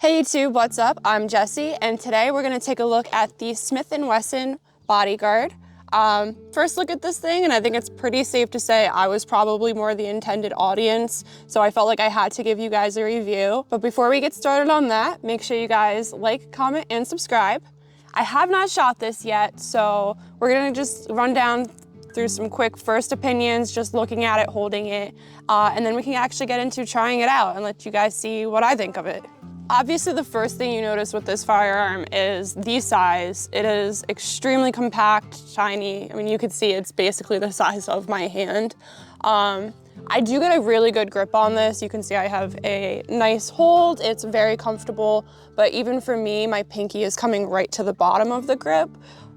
Hey YouTube, what's up? I'm Jessie, and today we're gonna take a look at the Smith & Wesson Bodyguard. First look at this thing, and I think it's pretty safe to say I was probably more the intended audience, so I felt like I had to give you guys a review. But before we get started on that, make sure you guys like, comment, and subscribe. I have not shot this yet, so we're gonna just run down through some quick first opinions, just looking at it, holding it, and then we can actually get into trying it out and let you guys see what I think of it. Obviously, the first thing you notice with this firearm is the size. It is extremely compact, tiny. I mean, you can see it's basically the size of my hand. I do get a really good grip on this. You can see I have a nice hold. It's very comfortable, but even for me, my pinky is coming right to the bottom of the grip.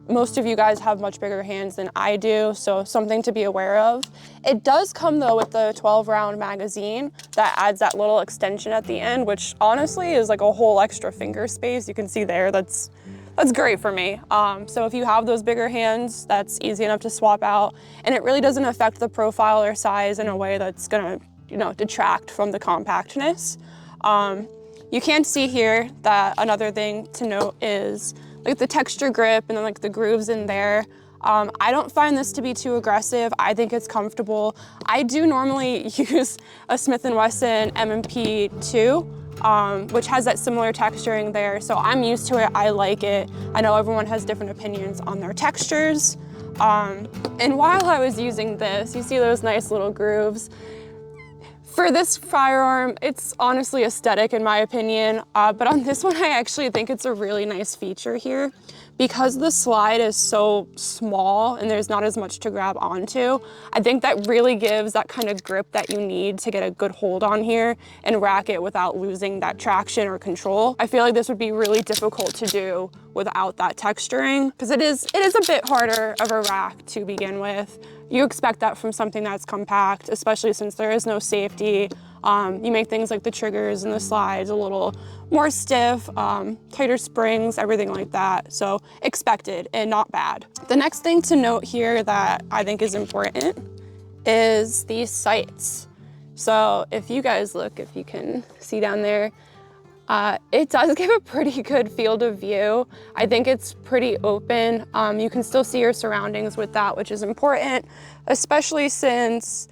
Most of you guys have much bigger hands than I do, so something to be aware of. It does come though with the 12-round magazine that adds that little extension at the end, which honestly is like a whole extra finger space. You can see there, that's great for me. So if you have those bigger hands, that's easy enough to swap out, and it really doesn't affect the profile or size in a way that's gonna, detract from the compactness. You can see here that another thing to note is like the texture grip and then like the grooves in there. I don't find this to be too aggressive. I think it's comfortable. I do normally use a Smith & Wesson M&P 2, which has that similar texturing there. So I'm used to it, I like it. I know everyone has different opinions on their textures. And while I was using this, you see those nice little grooves. For this firearm, it's honestly aesthetic in my opinion, but on this one I actually think it's a really nice feature here. Because the slide is so small and there's not as much to grab onto, I think that really gives that kind of grip that you need to get a good hold on here and rack it without losing that traction or control. I feel like this would be really difficult to do without that texturing, because it is a bit harder of a rack to begin with. You expect that from something that's compact, especially since there is no safety. You make things like the triggers and the slides a little more stiff, tighter springs, everything like that. So expected and not bad. The next thing to note here that I think is important is these sights. So if you guys look, if you can see down there, it does give a pretty good field of view. I think it's pretty open. You can still see your surroundings with that, which is important, especially since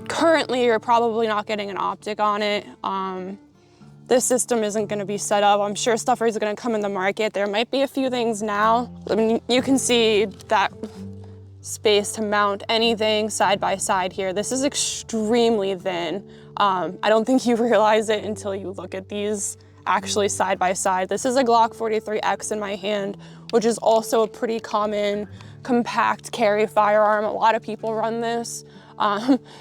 currently you're probably not getting an optic on it. This system isn't gonna be set up. I'm sure stuff is gonna come in the market. There might be a few things now. I mean, you can see that space to mount anything side by side here. This is extremely thin. I don't think you realize it until you look at these actually side by side. This is a Glock 43X in my hand, which is also a pretty common compact carry firearm. A lot of people run this.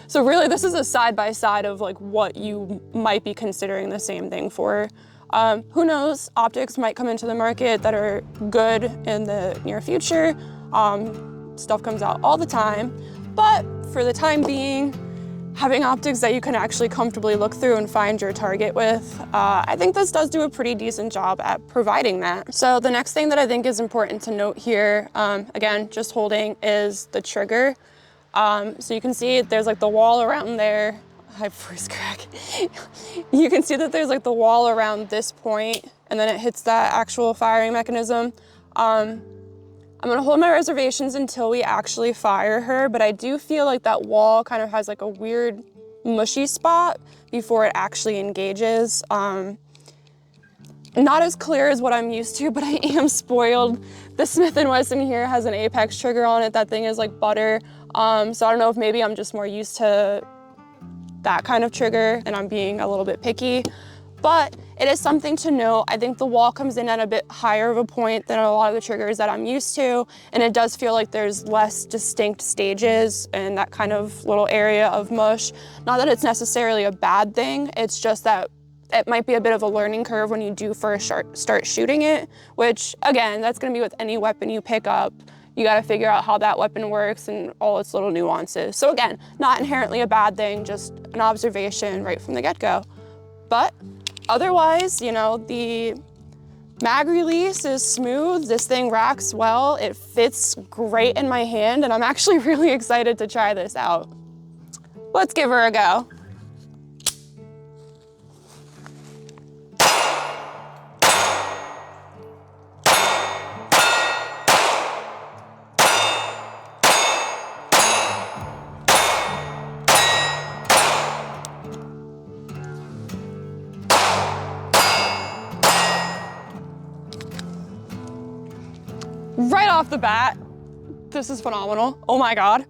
So really this is a side by side of like what you might be considering the same thing for. Who knows, optics might come into the market that are good in the near future. Stuff comes out all the time, but for the time being, having optics that you can actually comfortably look through and find your target with, I think this does do a pretty decent job at providing that. So the next thing that I think is important to note here, again, just holding, is the trigger. So you can see there's like the wall around there. Hi, voice crack. You can see that there's like the wall around this point, and then it hits that actual firing mechanism. I'm gonna hold my reservations until we actually fire her, but I do feel like that wall kind of has like a weird mushy spot before it actually engages. Not as clear as what I'm used to, but I am spoiled. The Smith & Wesson here has an Apex trigger on it. That thing is like butter. So I don't know if maybe I'm just more used to that kind of trigger and I'm being a little bit picky, but it is something to note. I think the wall comes in at a bit higher of a point than a lot of the triggers that I'm used to, and it does feel like there's less distinct stages in that kind of little area of mush. Not that it's necessarily a bad thing, it's just that it might be a bit of a learning curve when you do first start shooting it, which again, that's gonna be with any weapon you pick up. You gotta figure out how that weapon works and all its little nuances. So again, not inherently a bad thing, just an observation right from the get-go. But otherwise, the mag release is smooth. This thing racks well. It fits great in my hand, and I'm actually really excited to try this out. Let's give her a go. right off the bat, this is phenomenal. Oh my God.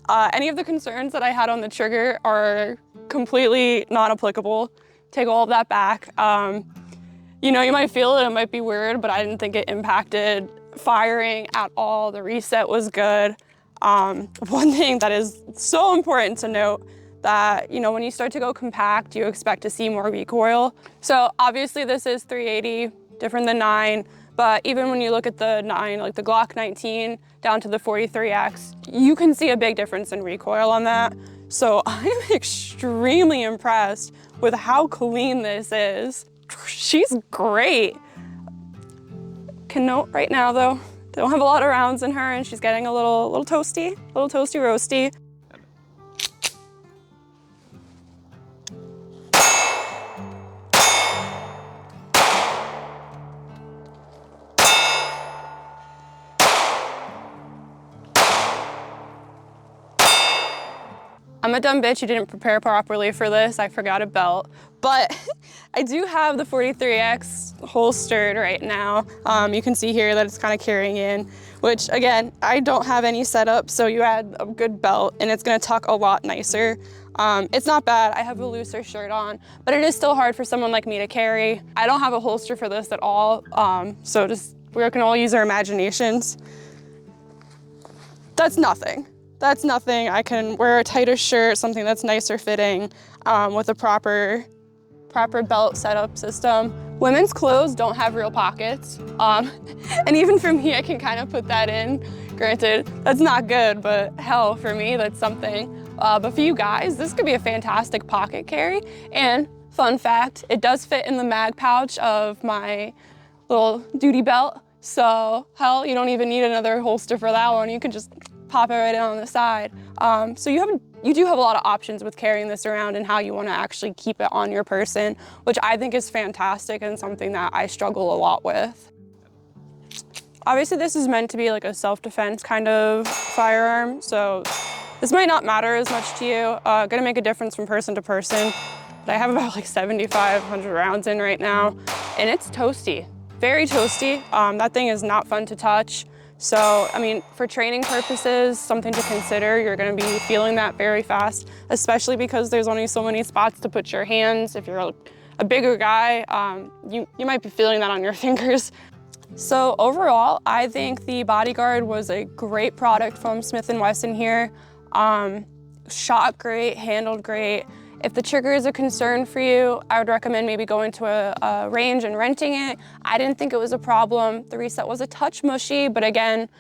Any of the concerns that I had on the trigger are completely not applicable. Take all of that back. You know, you might feel it might be weird, but I didn't think it impacted firing at all. The reset was good. One thing that is so important to note that, you know, when you start to go compact, you expect to see more recoil. So obviously this is 380, different than 9, but even when you look at the 9, like the Glock 19 down to the 43X, you can see a big difference in recoil on that. So I'm extremely impressed with how clean this is. She's great. Canote right now though, don't have a lot of rounds in her and she's getting a little toasty, roasty. I'm a dumb bitch who didn't prepare properly for this. I forgot a belt, but I do have the 43X holstered right now. You can see here that it's kind of carrying in, which again, I don't have any setup, so you add a good belt and it's gonna tuck a lot nicer. It's not bad, I have a looser shirt on, but it is still hard for someone like me to carry. I don't have a holster for this at all, so just, we can all use our imaginations. That's nothing. That's nothing. I can wear a tighter shirt, something that's nicer fitting, with a proper belt setup system. Women's clothes don't have real pockets. And even for me, I can kind of put that in. Granted, that's not good, but hell, for me, that's something. But for you guys, this could be a fantastic pocket carry. And fun fact, it does fit in the mag pouch of my little duty belt. So hell, you don't even need another holster for that one. You can just pop it right in on the side. So you do have a lot of options with carrying this around and how you want to actually keep it on your person, which I think is fantastic and something that I struggle a lot with. Obviously this is meant to be like a self-defense kind of firearm, so this might not matter as much to you. Gonna make a difference from person to person, but I have about like 7,500 rounds in right now, and it's toasty, very toasty. That thing is not fun to touch. So, I mean, for training purposes, something to consider. You're gonna be feeling that very fast, especially because there's only so many spots to put your hands. If you're a bigger guy, you might be feeling that on your fingers. So overall, I think the Bodyguard was a great product from Smith & Wesson here. Shot great, handled great. If the trigger is a concern for you, I would recommend maybe going to a range and renting it. I didn't think it was a problem. The reset was a touch mushy, but again,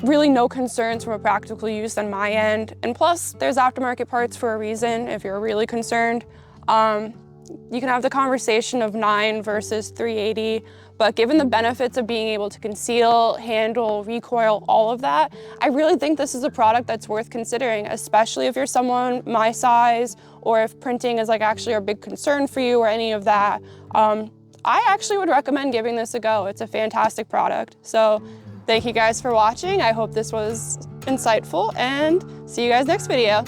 really no concerns from a practical use on my end. And plus, there's aftermarket parts for a reason if you're really concerned. You can have the conversation of 9 versus 380, but given the benefits of being able to conceal, handle, recoil, all of that, I really think this is a product that's worth considering, especially if you're someone my size or if printing is like actually a big concern for you or any of that. I actually would recommend giving this a go. It's a fantastic product. So thank you guys for watching. I hope this was insightful and see you guys next video.